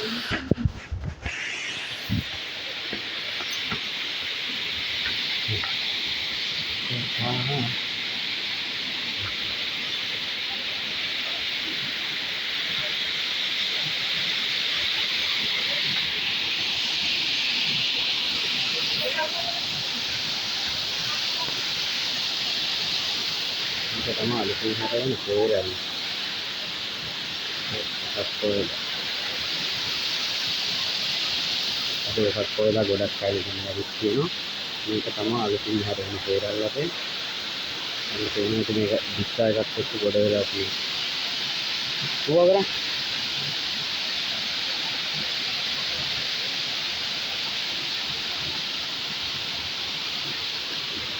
Kita tambah ada pun ada yang kurang. Ada koila godak kali ini dari sini. Ini tambah ada pun ada yang kurang lagi. Ini itu mereka bisa dapat itu godak lagi. Dua berapa?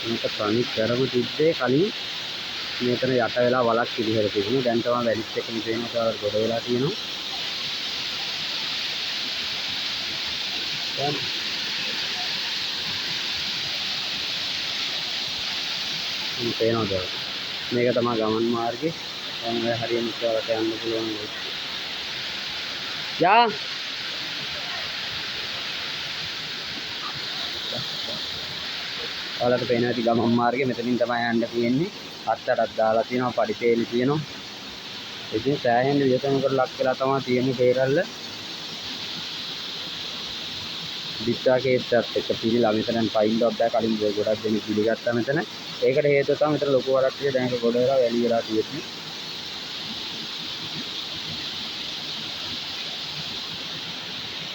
Ini panik garam itu kali. මෙතන යට වෙලා වලක් පිළිහෙල තිබුණා. දැන් තමයි වැලිත් එකම තියෙනවා ගොඩ වෙලා තියෙනවා. දැන් මේ පේනවද? මේක තමයි ගමන් මාර්ගේ. දැන් ඔය හරියට ඉස්සරහට යන්න පුළුවන්. යා ඔයාලට පේනවා ඇති ගමන් මාර්ගේ මෙතනින් තමයි යන්න තියෙන්නේ. අත්තටත් දාලා තියෙනවා පඩිපේලි තියෙනවා. ඉතින් සෑහෙන වියතනකට ලක් වෙලා තමයි තියෙන්නේ පේරල්ල. දිස්සා කේස් එකත් එක්ක පිළිලා මෙතනන් පයින්ඩොක් බෑ කලින් ගොඩක් දෙනෙක් පිළිගත්තා මෙතන. ඒකට හේතුව තමයි මෙතන ලොකු වරක් ටික දැන් ඒක ගොඩ වෙලා වැලි වෙලා තියෙන්නේ.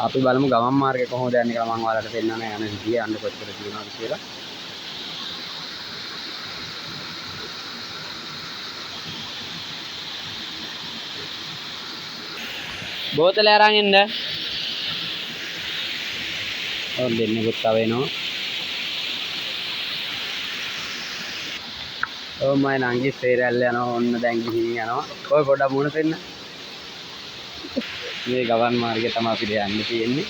අපි බලමු ගමන් මාර්ගේ කොහොමද යන්නේ කියලා මම ඔයාලට පෙන්නන්න යන විදිය යන්න කොච්චර තියෙනවද කියලා. බෝතල අරන් එන්න. ඔව් දෙන්නෙකුත් තව එනවා. ඔව් මම නංගි සේරැල්ල යනවා. ඔන්න දැන් ගිහින් යනවා. ඔය පොඩ්ඩක් මුණ දෙන්න. මේ ගමන් මාර්ගේ තමයි අපිට යන්න තියෙන්නේ.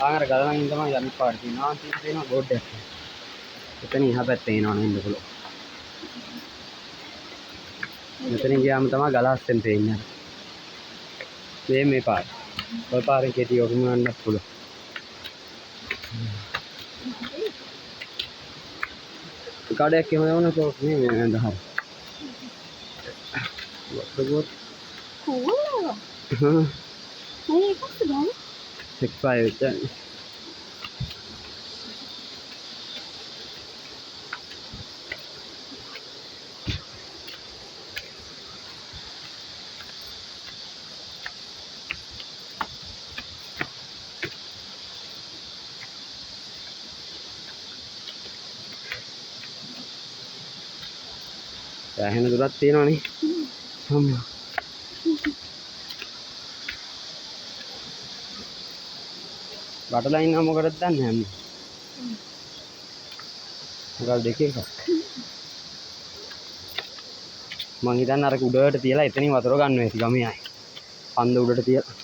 ආගර ගලනින් තමයි යන්න පාඩ තියෙනවා. තියෙනවා බෝඩ් එකක්. එතන එහා පැත්තේ එනවනේ ඉන්න පුළුවන්. මෙතනින් ගියාම තමයි ගලහස්සෙන් පේන්නේ. මේ පාර. ඔය පාරේ කෙටි ඔකම යන්න පුළුවන්. කඩයක් එහෙම යවන ෂෝක් නේ මේ නේද හරි. වතුර කොහොමද? මේ කොහොමද ගන්නේ? 65 දැන්. සෑහෙන දුරක් තියෙනවනේ. අම්මා. බටලා ඉන්න මොකටද දන්නේ නැහැ. මොකද දෙකේ එකක්. මං හිතන්නේ අර උඩට තියලා එතනින් වතුර ගන්න වෙයි ගමේ ආයේ. පන්ද උඩට තියලා.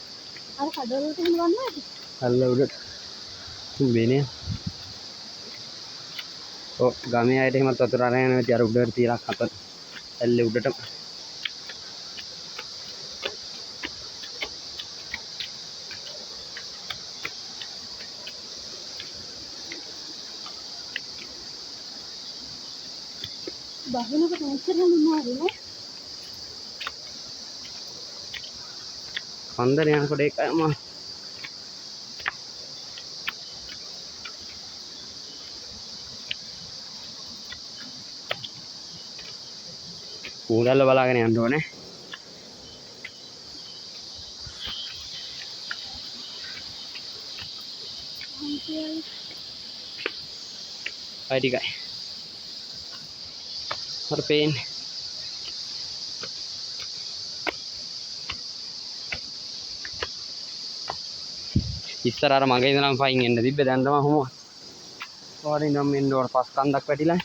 අර කඩවල උඩට එහෙම ගන්නවද? කල්ල උඩට. බේනේ. ඔව් ගමේ ආයෙත් එහෙමත් වතුර අරගෙන යනවා. අර උඩට තියලා කත ඇල්ලේ උඩට. බහිනකොට මෙච්චරම මාරුනේ. කන්දර යනකොට ඒකම ඌරල්ල බලාගෙන යන්න ඕනේ. අය ටිකයි. හරි පේන්නේ. ඉස්සර අර මගේ ඉඳලම පයින් එන්න තිබ්බේ දැන් තමයි හොම. වරින් නම් එන්න ඕන පස් කන්දක් වැටිලා.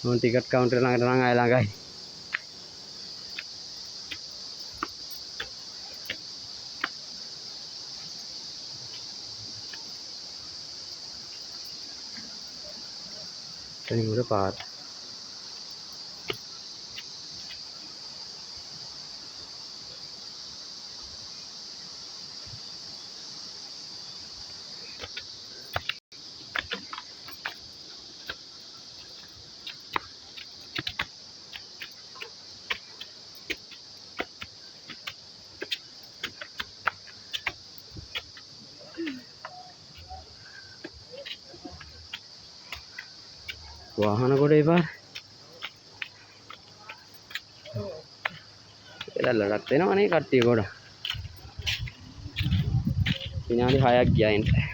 මොන් ටිකට් කවුන්ටර් ළඟට නම් ආය ළඟයි. එතනින් උඩ පාර. වාහන ගොඩේ පාර. එළලටත් එනවනේ කට්ටිය ගොඩ. විනාඩි 6ක් ගියා එන්න.